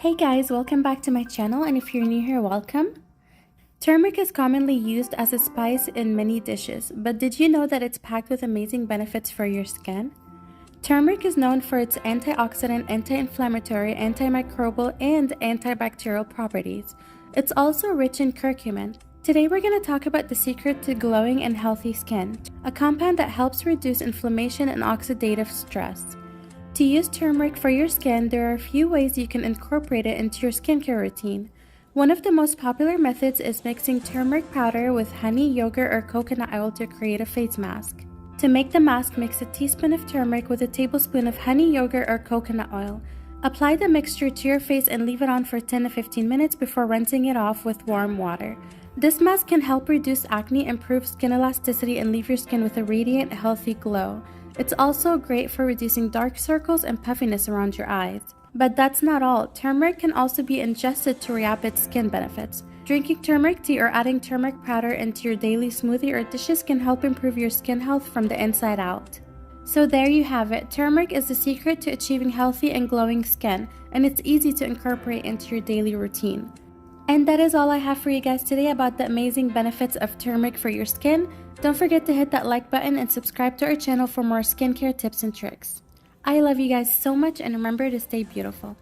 Hey guys, welcome back to my channel, and if you're new here, welcome. Turmeric is commonly used as a spice in many dishes, but did you know that it's packed with amazing benefits for your skin? Turmeric is known for its antioxidant, anti-inflammatory, antimicrobial, and antibacterial properties. It's also rich in curcumin. Today we're going to talk about the secret to glowing and healthy skin, a compound that helps reduce inflammation and oxidative stress. To use turmeric for your skin, there are a few ways you can incorporate it into your skincare routine. One of the most popular methods is mixing turmeric powder with honey, yogurt, or coconut oil to create a face mask. To make the mask, mix a teaspoon of turmeric with a tablespoon of honey, yogurt, or coconut oil. Apply the mixture to your face and leave it on for 10 to 15 minutes before rinsing it off with warm water. This mask can help reduce acne, improve skin elasticity, and leave your skin with a radiant, healthy glow. It's also great for reducing dark circles and puffiness around your eyes. But that's not all. Turmeric can also be ingested to rapid skin benefits. Drinking turmeric tea or adding turmeric powder into your daily smoothie or dishes can help improve your skin health from the inside out. So there you have it. Turmeric is the secret to achieving healthy and glowing skin, and it's easy to incorporate into your daily routine. And that is all I have for you guys today about the amazing benefits of turmeric for your skin. Don't forget to hit that like button and subscribe to our channel for more skincare tips and tricks. I love you guys so much, and remember to stay beautiful.